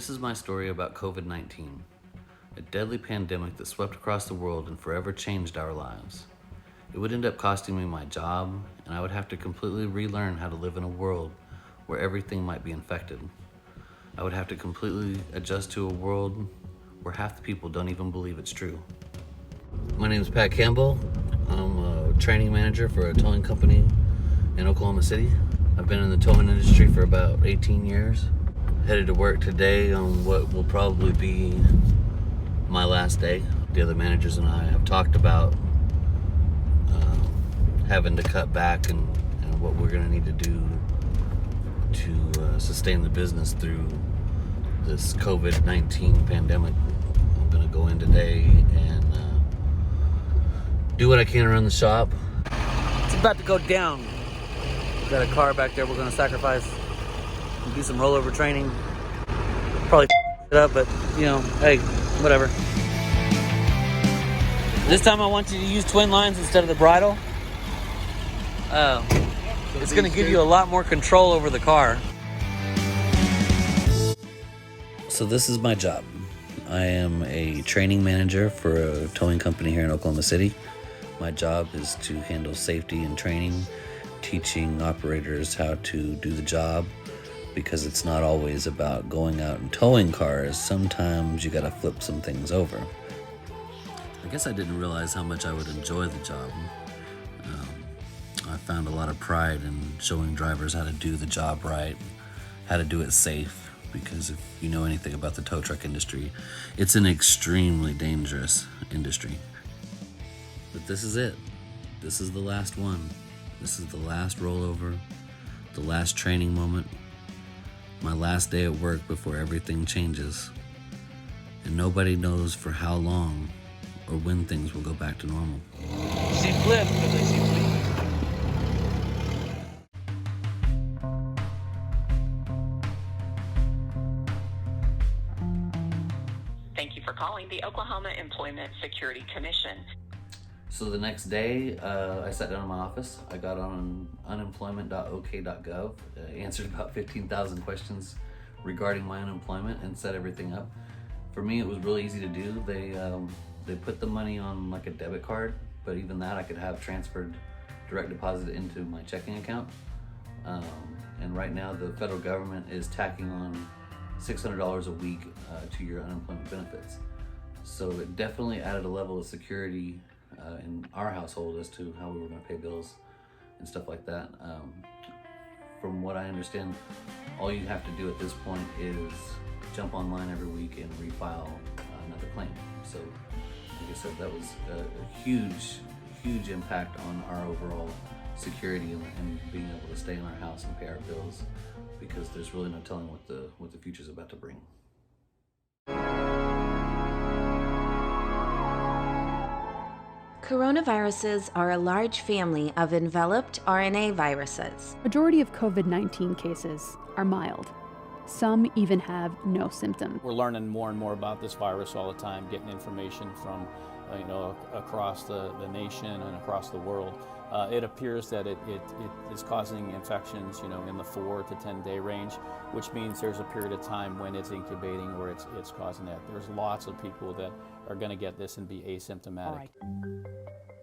This is my story about COVID-19, a deadly pandemic that swept across the world and forever changed our lives. It would end up costing me my job, and I would have to completely relearn how to live in a world where everything might be infected. I would have to completely adjust to a world where half the people don't even believe it's true. My name is Pat Campbell. I'm a training manager for a towing company in Oklahoma City. I've been in the towing industry for about 18 years. Headed to work today on what will probably be my last day. The other managers and I have talked about having to cut back and what we're going to need to do to sustain the business through this COVID-19 pandemic. I'm going to go in today and do what I can around the shop. It's about to go down. We've got a car back there we're going to sacrifice and do some rollover training. Probably it up, but you know, hey, whatever. This time I want you to use twin lines instead of the bridle. It's going to give you a lot more control over the car. So this is my job. I am a training manager for a towing company here in Oklahoma City. My job is to handle safety and training, teaching operators how to do the job, because it's not always about going out and towing cars. Sometimes you got to flip some things over. I guess I didn't realize how much I would enjoy the job. I found a lot of pride in showing drivers how to do the job right, how to do it safe, because if you know anything about the tow truck industry, it's an extremely dangerous industry. But this is it. This is the last one. This is the last rollover, the last training moment, my last day at work before everything changes. And nobody knows for how long or when things will go back to normal. See flip, because I see flip. Thank you for calling the Oklahoma Employment Security Commission. So the next day, I sat down in my office. I got on unemployment.ok.gov, answered about 15,000 questions regarding my unemployment, and set everything up. For me, it was really easy to do. They put the money on like a debit card, but even that I could have transferred direct deposit into my checking account. And right now, the federal government is tacking on $600 a week to your unemployment benefits. So it definitely added a level of security in our household as to how we were going to pay bills and stuff like that. From what I understand, all you have to do at this point is jump online every week and refile another claim. So like I said, that was a huge impact on our overall security and being able to stay in our house and pay our bills, because there's really no telling what the future's about to bring. Coronaviruses are a large family of enveloped RNA viruses. Majority of COVID-19 cases are mild. Some even have no symptoms. We're learning more and more about this virus all the time, getting information from across the nation and across the world. It appears that it is causing infections, in the 4 to 10 day range, which means there's a period of time when it's incubating or it's causing that. There's lots of people that are going to get this and be asymptomatic.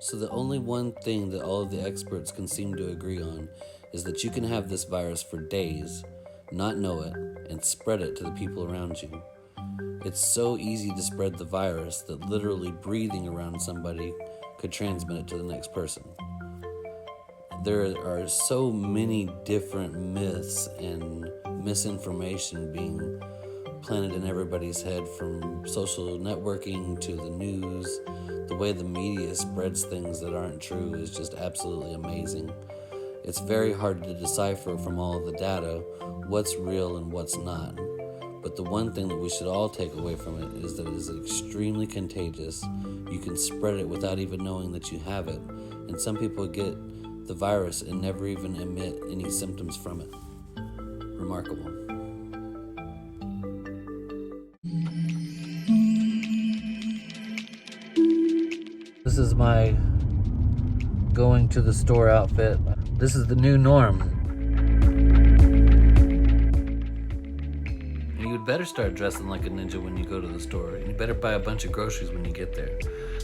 So the only one thing that all of the experts can seem to agree on is that you can have this virus for days, not know it, and spread it to the people around you. It's so easy to spread the virus that literally breathing around somebody could transmit it to the next person. There are so many different myths and misinformation being planted in everybody's head, from social networking to the news. The way the media spreads things that aren't true is just absolutely amazing. It's very hard to decipher from all of the data what's real and what's not. But the one thing that we should all take away from it is that it is extremely contagious. You can spread it without even knowing that you have it. And some people get the virus and never even emit any symptoms from it. Remarkable. This is my going to the store outfit. This is the new norm. better start dressing like a ninja when you go to the store. You better buy a bunch of groceries when you get there.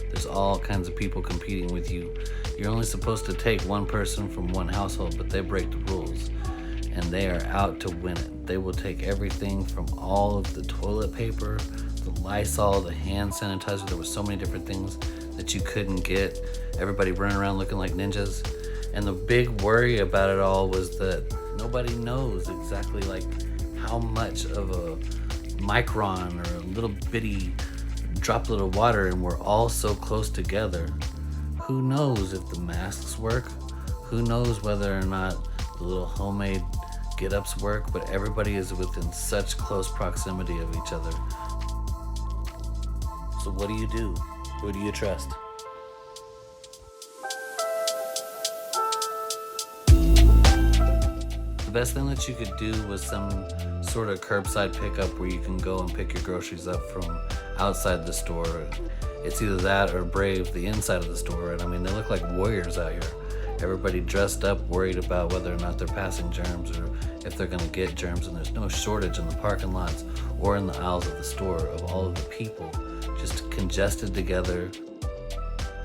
There's all kinds of people competing with you. You're only supposed to take one person from one household, but they break the rules. And they are out to win it. They will take everything from all of the toilet paper, the Lysol, the hand sanitizer. There were so many different things that you couldn't get. Everybody running around looking like ninjas. And the big worry about it all was that nobody knows exactly like how much of a micron or a little bitty droplet of water, and we're all so close together. Who knows if the masks work? Who knows whether or not the little homemade get-ups work? But everybody is within such close proximity of each other. So what do you do? Who do you trust? The best thing that you could do was some sort of curbside pickup where you can go and pick your groceries up from outside the store. It's either that or brave the inside of the store. And I mean, they look like warriors out here. Everybody dressed up, worried about whether or not they're passing germs or if they're gonna get germs. And there's no shortage in the parking lots or in the aisles of the store of all of the people just congested together.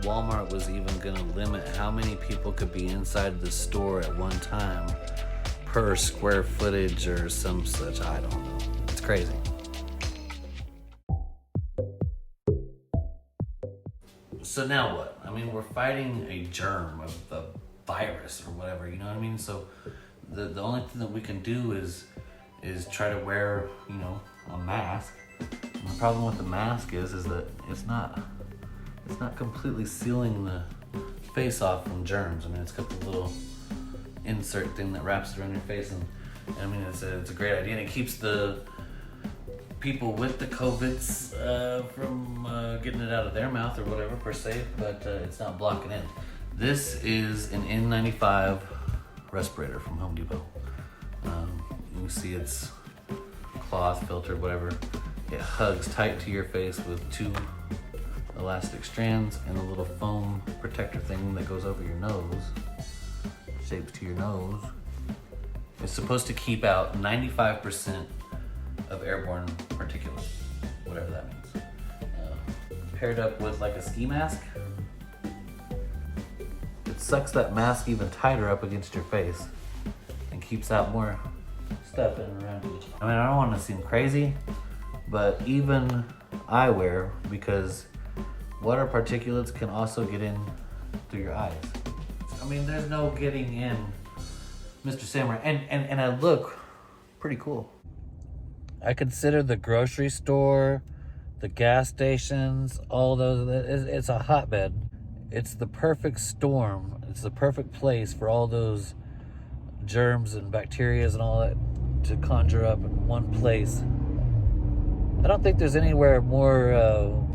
Walmart was even gonna limit how many people could be inside the store at one time per square footage or some such, I don't know. It's crazy. So now what? I mean, we're fighting a germ of the virus or whatever, you know what I mean? So the only thing that we can do is try to wear, you know, a mask. And the problem with the mask is that it's not completely sealing the face off from germs. I mean, it's got the little insert thing that wraps around your face, and I mean, it's a great idea, and it keeps the people with the COVIDs from getting it out of their mouth or whatever per se, but it's not blocking in. This is an N95 respirator from Home Depot. You see it's cloth, filter, whatever. It hugs tight to your face with 2 elastic strands and a little foam protector thing that goes over your nose, shapes to your nose. It's supposed to keep out 95% of airborne particulates, whatever that means. Paired up with like a ski mask, it sucks that mask even tighter up against your face and keeps out more stuff in and around you. I mean, I don't want to seem crazy, but even eyewear, because water particulates can also get in through your eyes. I mean, there's no getting in, Mr. Samurai, and I look pretty cool. I consider the grocery store, the gas stations, all those, it's a hotbed. It's the perfect storm. It's the perfect place for all those germs and bacteria and all that to conjure up in one place. I don't think there's anywhere more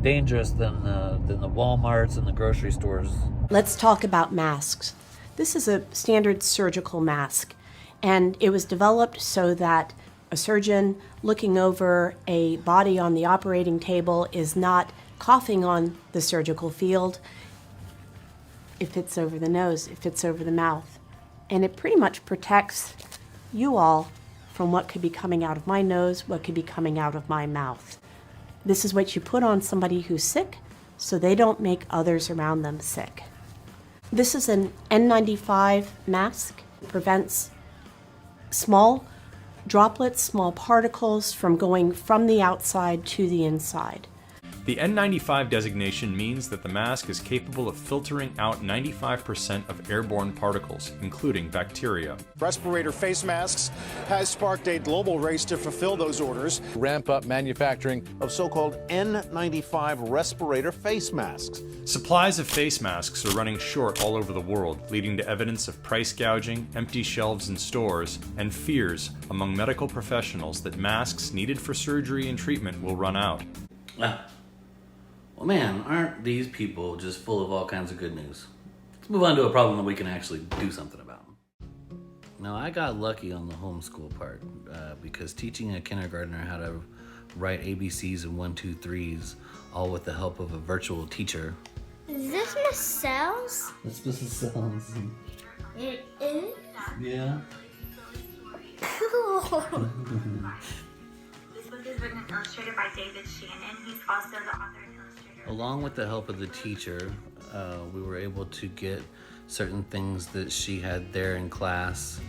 dangerous than the Walmarts and the grocery stores. Let's talk about masks. This is a standard surgical mask, and it was developed so that a surgeon looking over a body on the operating table is not coughing on the surgical field. It fits over the nose, it fits over the mouth, and it pretty much protects you all from what could be coming out of my nose, what could be coming out of my mouth. This is what you put on somebody who's sick so they don't make others around them sick. This is an N95 mask. It prevents small droplets, small particles from going from the outside to the inside. The N95 designation means that the mask is capable of filtering out 95% of airborne particles, including bacteria. Respirator face masks has sparked a global race to fulfill those orders. Ramp up manufacturing of so-called N95 respirator face masks. Supplies of face masks are running short all over the world, leading to evidence of price gouging, empty shelves in stores, and fears among medical professionals that masks needed for surgery and treatment will run out. Well, man, aren't these people just full of all kinds of good news? Let's move on to a problem that we can actually do something about. Now, I got lucky on the homeschool part because teaching a kindergartner how to write ABCs and 1, 2, 3s, all with the help of a virtual teacher. Is this Miss Sells? This Mrs. Sells. It is? Yeah. Cool. written and illustrated by David Shannon. He's also the author and illustrator. Along with the help of the teacher, we were able to get certain things that she had there in class,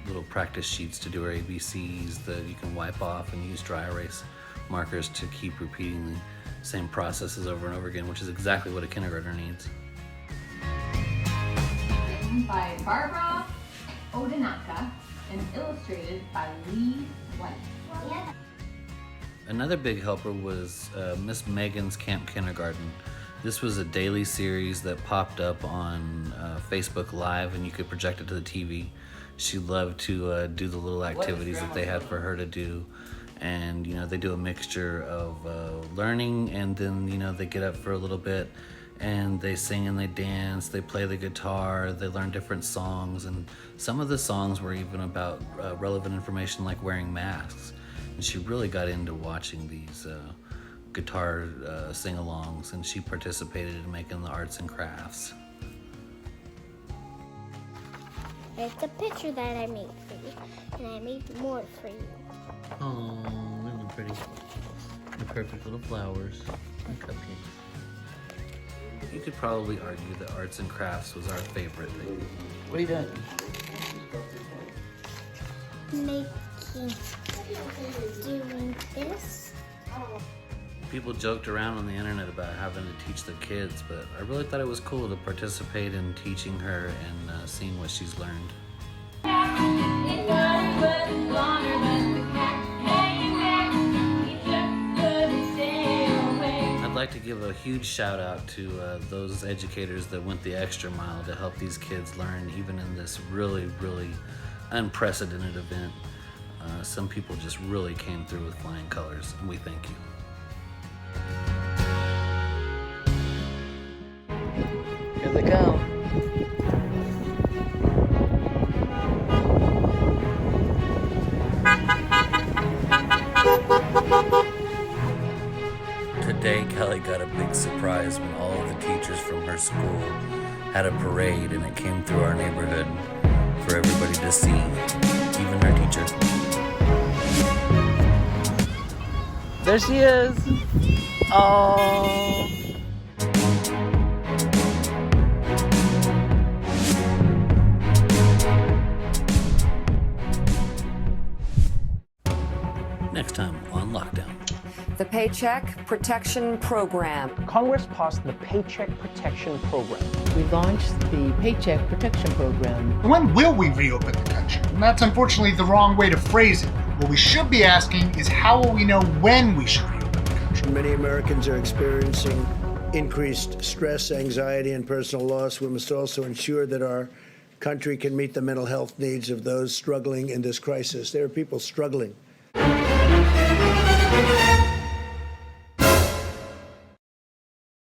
little practice sheets to do her ABCs that you can wipe off and use dry erase markers to keep repeating the same processes over and over again, which is exactly what a kindergartner needs. Written by Barbara Odenaka and illustrated by Lee White. Yeah. Another big helper was Miss Megan's Camp Kindergarten. This was a daily series that popped up on Facebook Live, and you could project it to the TV. She loved to do the little activities that they had for her to do. And, you know, they do a mixture of learning, and then, you know, they get up for a little bit and they sing and they dance, they play the guitar, they learn different songs. And some of the songs were even about relevant information like wearing masks. And she really got into watching these guitar sing-alongs, and she participated in making the arts and crafts. It's a picture that I made for you, and I made more for you. Oh, isn't it pretty? The perfect little flowers and cupcakes. You could probably argue that arts and crafts was our favorite thing. What are you doing? Doing this. People joked around on the internet about having to teach the kids, but I really thought it was cool to participate in teaching her and seeing what she's learned. I'd like to give a huge shout out to those educators that went the extra mile to help these kids learn, even in this really, really unprecedented event. Some people just really came through with flying colors, and we thank you. Here they come. Today, Kelly got a big surprise when all of the teachers from her school had a parade, and it came through our neighborhood for everybody to see, even her teacher. There she is. Oh. Next time on Lockdown. The Paycheck Protection Program. Congress passed the Paycheck Protection Program. We launched the Paycheck Protection Program. When will we reopen the country? And that's unfortunately the wrong way to phrase it. What we should be asking is how will we know when we should reopen the country? Many Americans are experiencing increased stress, anxiety, and personal loss. We must also ensure that our country can meet the mental health needs of those struggling in this crisis. There are people struggling.